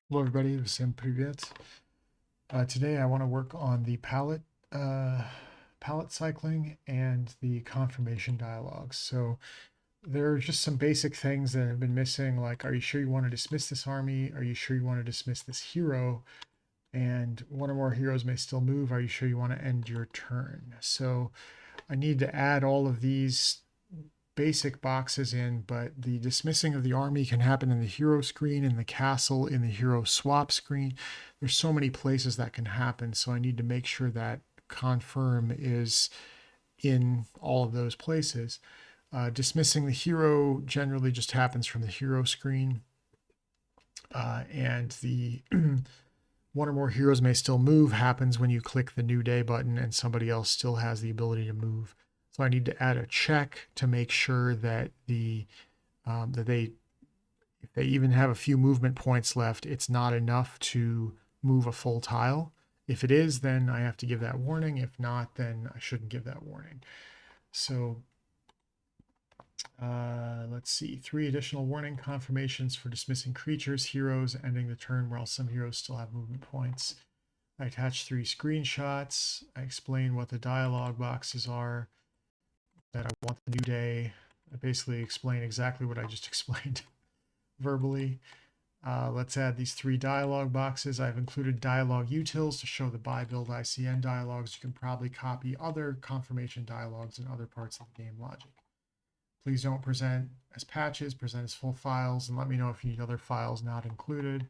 Hello everybody, всем привет. Today I want to work on the palette cycling and the confirmation dialogues. So there are just some basic things that have been missing, like are you sure you want to dismiss this army? Are you sure you want to dismiss this hero? And one or more heroes may still move. Are you sure you want to end your turn? So I need to add all of these basic boxes in, but the dismissing of the army can happen in the hero screen, in the castle, in the hero swap screen. There's so many places that can happen, so I need to make sure that confirm is in all of those places. Dismissing the hero generally just happens from the hero screen, and the one or more heroes may still move happens when you click the new day button and somebody else still has the ability to move. So I need to add a check to make sure that that they, if they even have a few movement points left, it's not enough to move a full tile. If it is, then I have to give that warning. If not, then I shouldn't give that warning. So let's see, 3 additional warning confirmations for dismissing creatures, heroes, ending the turn while some heroes still have movement points. I attach 3 screenshots. I explain what the dialogue boxes are, that I want the new day. I basically explain exactly what I just explained verbally. Let's add these 3 dialogue boxes. I've included dialogue utils to show the buy, build, ICN dialogues. You can probably copy other confirmation dialogues in other parts of the game logic. Please don't present as patches, present as full files, and let me know if you need other files not included.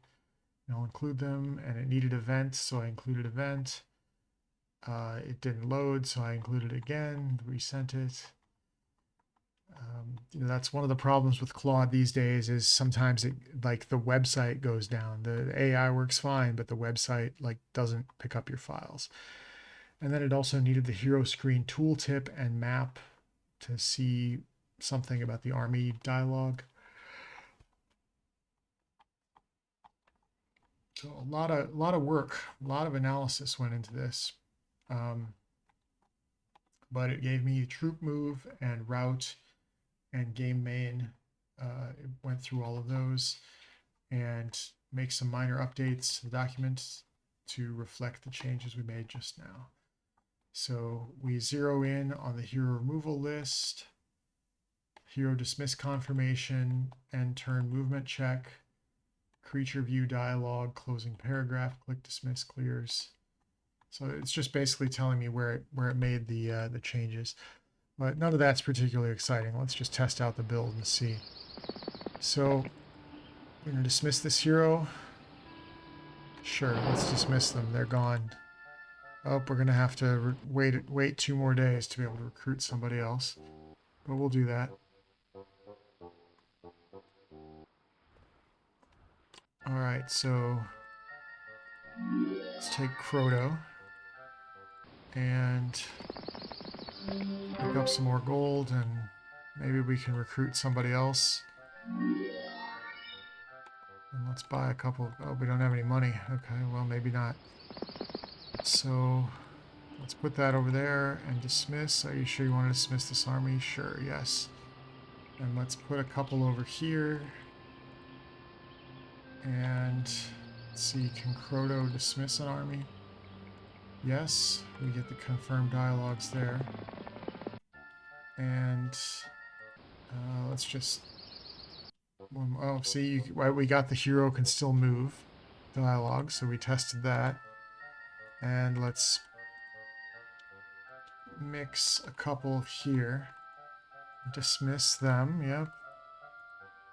And I'll include them. And it needed event, so I included event. It didn't load, so I included it again, resent it. That's one of the problems with Claude these days is sometimes it like the website goes down. The AI works fine, but the website like doesn't pick up your files. And then it also needed the hero screen tooltip and map to see something about the army dialogue. So a lot of work, a lot of analysis went into this. But it gave me troop move and route and game main. It went through all of those and make some minor updates to the document to reflect the changes we made just now. So we zero in on the hero removal list, hero dismiss confirmation, end turn movement check, creature view dialogue, closing paragraph, click dismiss clears. So it's just basically telling me where it made the changes. But none of that's particularly exciting. Let's just test out the build and see. So we're going to dismiss this hero. Sure, let's dismiss them. They're gone. Oh, we're going to have to wait 2 more days to be able to recruit somebody else. But we'll do that. Alright, so let's take Croto and pick up some more gold, and maybe we can recruit somebody else. And let's buy a couple. Oh, we don't have any money. Okay, well, maybe not. So let's put that over there and dismiss. Are you sure you want to dismiss this army? Sure, yes. And let's put a couple over here. And let's see, can Croto dismiss an army? Yes, we get the confirmed dialogues there. And let's just... Oh, see, we got the hero can still move dialogue, so we tested that. And let's mix a couple here. Dismiss them, yep.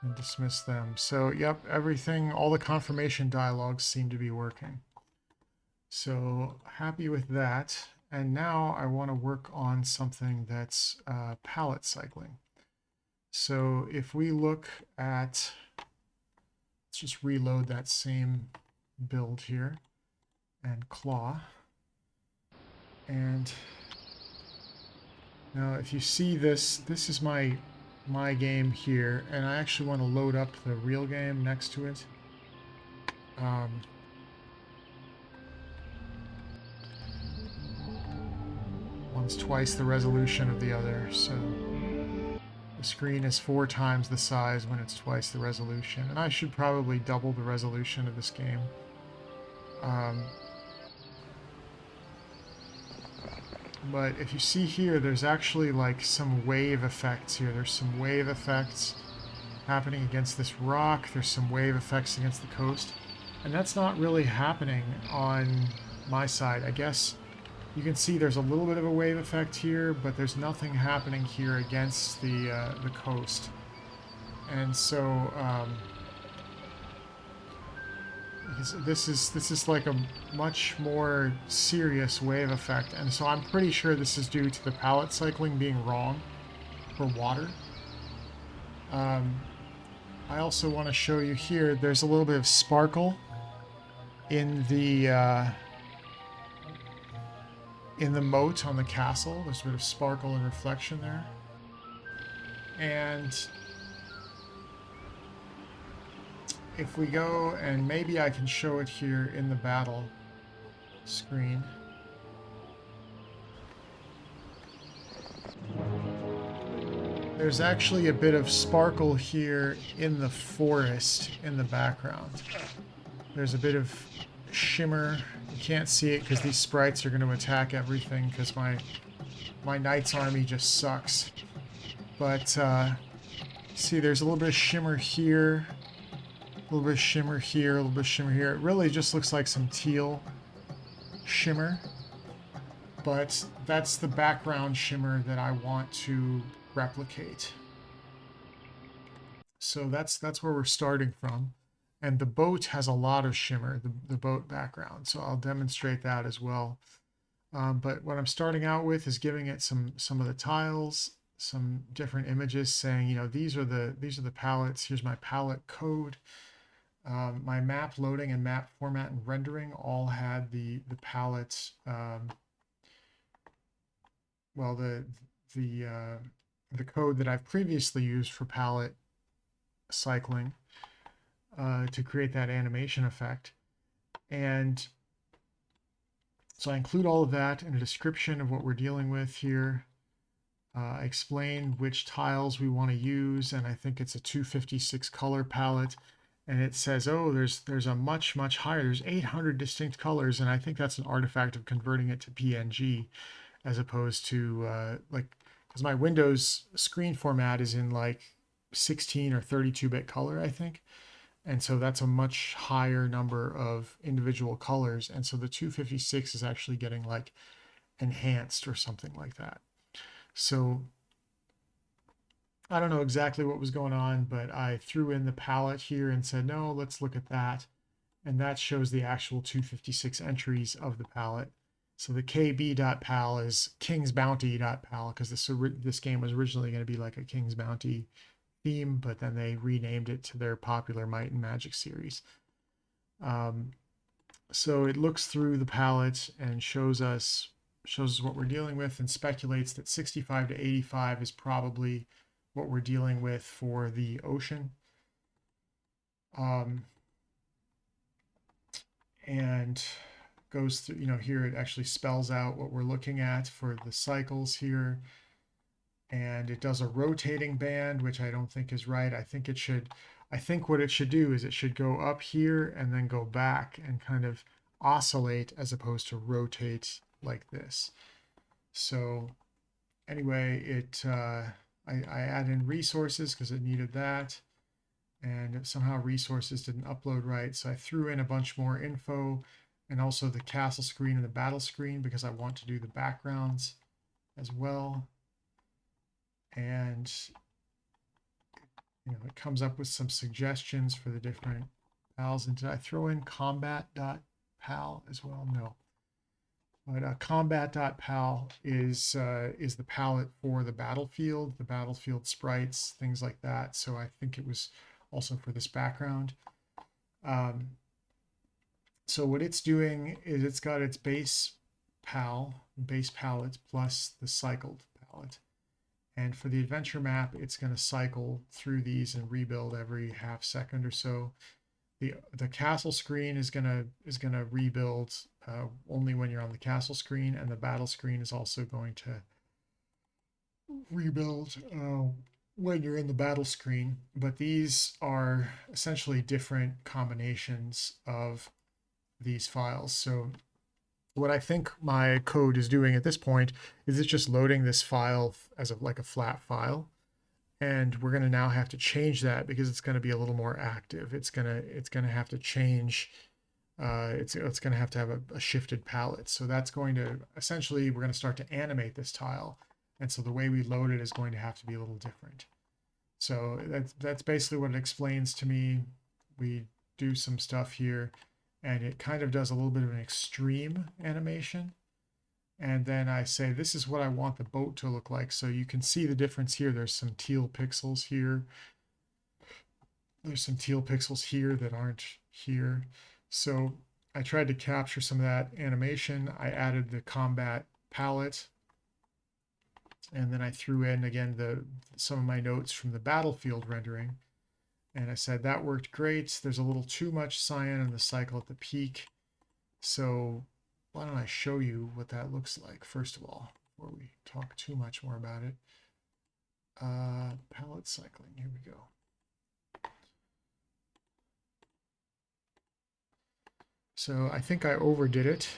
And dismiss them. So, yep, everything, all the confirmation dialogues seem to be working. So, happy with that. And now I want to work on something that's palette cycling. So, if we look at, let's just reload that same build here and claw. And now if you see this, this is my game here, and I actually want to load up the real game next to it. One's twice the resolution of the other, so The screen is 4 times the size when it's twice the resolution. And I should probably double the resolution of this game. But if you see here, there's actually like some wave effects here. There's some wave effects happening against this rock. There's some wave effects against the coast. And that's not really happening on my side. I guess you can see there's a little bit of a wave effect here, but there's nothing happening here against the coast. And so this is like a much more serious wave effect, and so I'm pretty sure this is due to the palette cycling being wrong for water. I also want to show you here, there's a little bit of sparkle in the moat on the castle. There's a bit of sparkle and reflection there. And if we go, and maybe I can show it here in the battle screen. There's actually a bit of sparkle here in the forest in the background. There's a bit of shimmer. You can't see it because these sprites are going to attack everything because my knight's army just sucks. But see, there's a little bit of shimmer here, a little bit of shimmer here, a little bit of shimmer here. It really just looks like some teal shimmer, but that's the background shimmer that I want to replicate. So that's where we're starting from. And the boat has a lot of shimmer, the boat background. So I'll demonstrate that as well. But what I'm starting out with is giving it some of the tiles, some different images, saying, you know, these are the palettes. Here's my palette code. My map loading and map format and rendering all had the palette. Well, the code that I've previously used for palette cycling to create that animation effect. And so I include all of that in a description of what we're dealing with here. I explain which tiles we want to use, and I think it's a 256 color palette. And it says, oh, there's a much higher, there's 800 distinct colors, and I think that's an artifact of converting it to PNG as opposed to like, because my Windows screen format is in like 16 or 32-bit color, I think. And so that's a much higher number of individual colors. And so the 256 is actually getting like enhanced or something like that. So I don't know exactly what was going on, but I threw in the palette here and said, no, let's look at that. And that shows the actual 256 entries of the palette. So the kb.pal is kingsbounty.pal because this game was originally going to be like a King's Bounty theme, but then they renamed it to their popular Might and Magic series. So it looks through the palette and shows us what we're dealing with and speculates that 65 to 85 is probably what we're dealing with for the ocean. And goes through, you know, here it actually spells out what we're looking at for the cycles here. And it does a rotating band, which I don't think is right. I think what it should do is it should go up here and then go back and kind of oscillate as opposed to rotate like this. So anyway, I add in resources because it needed that. And somehow resources didn't upload right. So I threw in a bunch more info and also the castle screen and the battle screen because I want to do the backgrounds as well. And you know, it comes up with some suggestions for the different pals. And did I throw in combat.pal as well? No. But combat.pal is the palette for the battlefield sprites, things like that. So I think it was also for this background. So what it's doing is it's got its base palette plus the cycled palette. And for the adventure map, it's going to cycle through these and rebuild every half second or so. The castle screen is gonna rebuild only when you're on the castle screen, and the battle screen is also going to rebuild when you're in the battle screen, but these are essentially different combinations of these files. So what I think my code is doing at this point is it's just loading this file as like a flat file. And we're going to now have to change that because it's going to be a little more active. It's going to have to change. It's going to have a shifted palette. So that's going to essentially, we're going to start to animate this tile. And so the way we load it is going to have to be a little different. So that's basically what it explains to me. We do some stuff here, and it kind of does a little bit of an extreme animation. And then I say, this is what I want the boat to look like. So you can see the difference here. There's some teal pixels here. There's some teal pixels here that aren't here. So I tried to capture some of that animation. I added the combat palette. And then I threw in, again, some of my notes from the battlefield rendering. And I said, that worked great. There's a little too much cyan in the cycle at the peak. So why don't I show you what that looks like, first of all, before we talk too much more about it. Palette cycling, here we go. So I think I overdid it.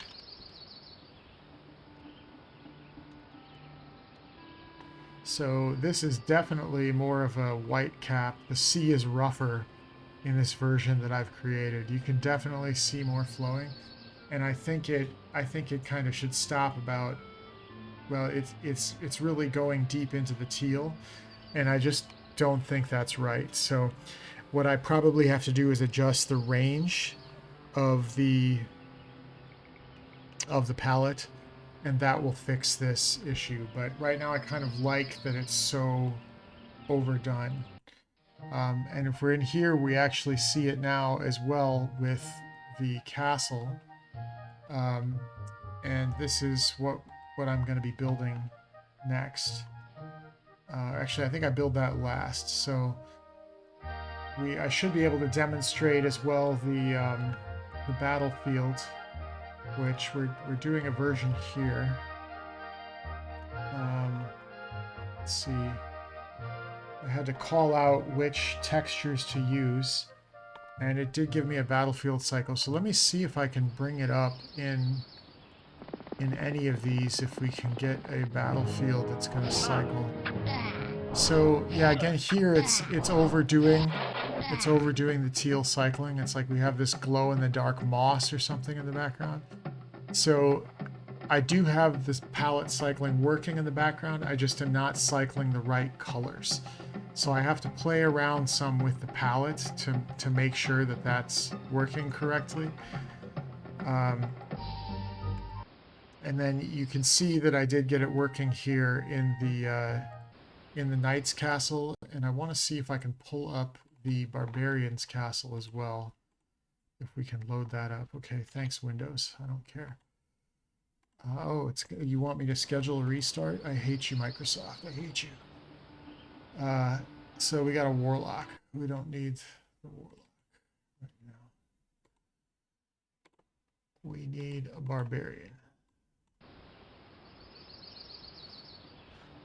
So this is definitely more of a white cap. The sea is rougher in this version that I've created. You can definitely see more flowing. And I think it kind of should stop about, well, it's really going deep into the teal, and I just don't think that's right. So what I probably have to do is adjust the range of the palette, and that will fix this issue. But right now I kind of like that it's so overdone. And if we're in here, we actually see it now as well with the castle. And this is what I'm going to be building next. Actually, I think I build that last. So I should be able to demonstrate as well the battlefield, which we're doing a version here. Let's see. I had to call out which textures to use, and it did give me a battlefield cycle. So let me see if I can bring it up in any of these, if we can get a battlefield that's going to cycle. So yeah, again here it's overdoing the teal cycling. It's like we have this glow in the dark moss or something in the background. So I do have this palette cycling working in the background. I just am not cycling the right colors. So I have to play around some with the palette to make sure that that's working correctly. And then you can see that I did get it working here in the Knight's Castle, and I want to see if I can pull up the Barbarian's Castle as well. If we can load that up. Okay, thanks Windows. I don't care. Oh, you want me to schedule a restart? I hate you, Microsoft. I hate you. So we got a Warlock. We don't need the Warlock right now. We need a Barbarian.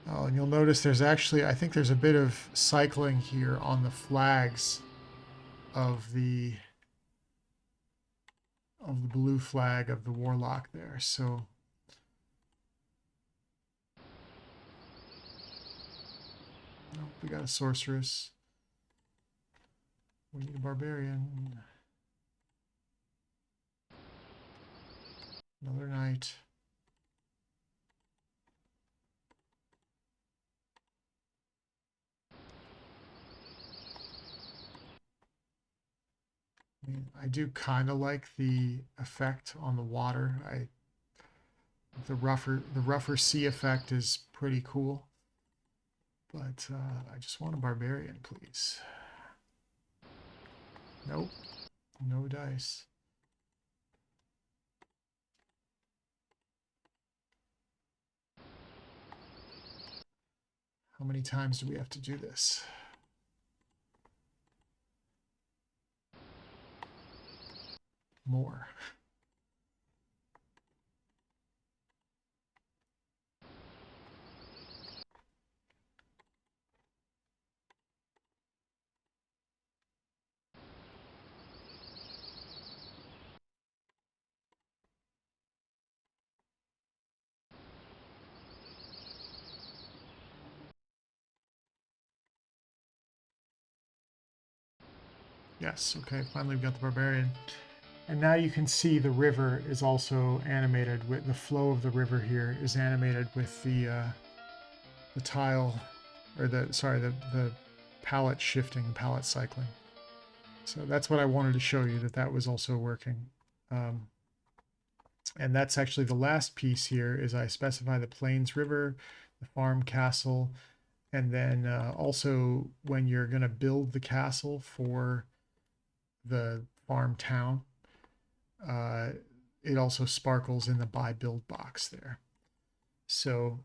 Oh, and you'll notice there's actually, I think there's a bit of cycling here on the flags of the blue flag of the Warlock there. So oh, we got a Sorceress. We need a Barbarian. Another Knight. I mean, I do kind of like the effect on the water. The rougher sea effect is pretty cool. But I just want a Barbarian, please. Nope. No dice. How many times do we have to do this? More. Yes, okay, finally we got the barbarian. And now you can see the river is also animated with the flow of the river here is animated with the tile, or the palette shifting, palette cycling. So that's what I wanted to show you, that was also working. And that's actually the last piece here is I specify the Plains River, the farm castle, and then also when you're going to build the castle for the farm town, it also sparkles in the buy build box there. So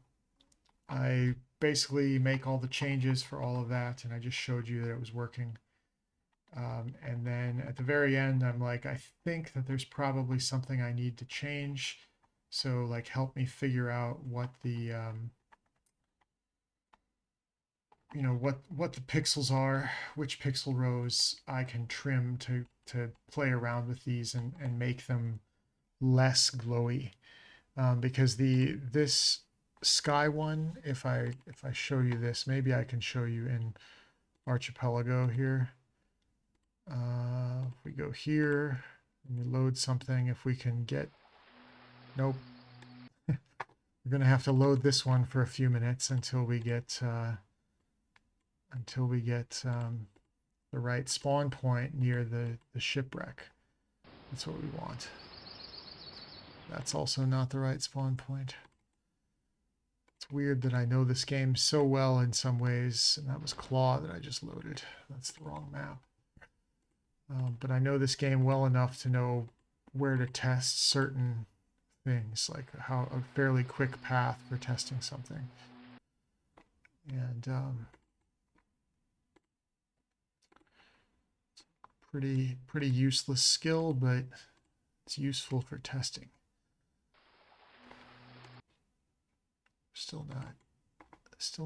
I basically make all the changes for all of that, and I just showed you that it was working. And then at the very end, I'm like, I think that there's probably something I need to change. So like, help me figure out what the, you know, what the pixels are, which pixel rows I can trim to play around with these and make them less glowy. Because this sky one, if I show you this, maybe I can show you in Archipelago here. If we go here and we load something, if we can get, nope. We're gonna have to load this one for a few minutes until we get the right spawn point near the shipwreck. That's what we want. That's also not the right spawn point. It's weird that I know this game so well in some ways, and that was Claude that I just loaded. That's the wrong map. But I know this game well enough to know where to test certain things, like how a fairly quick path for testing something. And pretty useless skill, but it's useful for testing. Still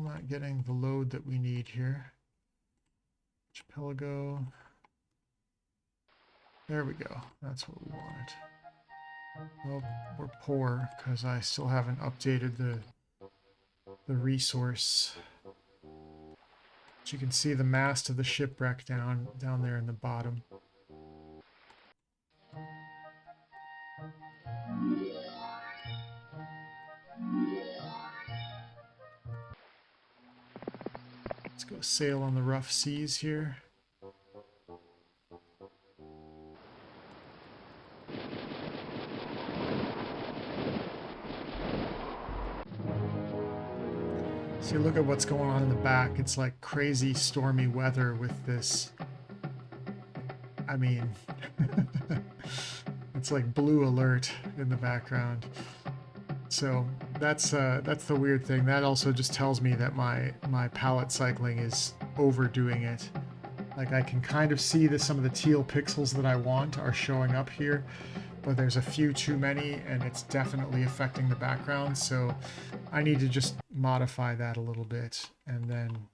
not getting the load that we need here. Archipelago. There we go. That's what we wanted. Well, we're poor because I still haven't updated the resource. But you can see the mast of the shipwreck down there in the bottom. Let's go sail on the rough seas here. So you look at what's going on in the back. It's like crazy stormy weather with this. I mean, it's like blue alert in the background. So that's the weird thing. That also just tells me that my palette cycling is overdoing it. Like I can kind of see that some of the teal pixels that I want are showing up here, but there's a few too many and it's definitely affecting the background. So I need to just modify that a little bit, and then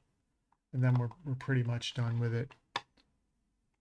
we're pretty much done with it.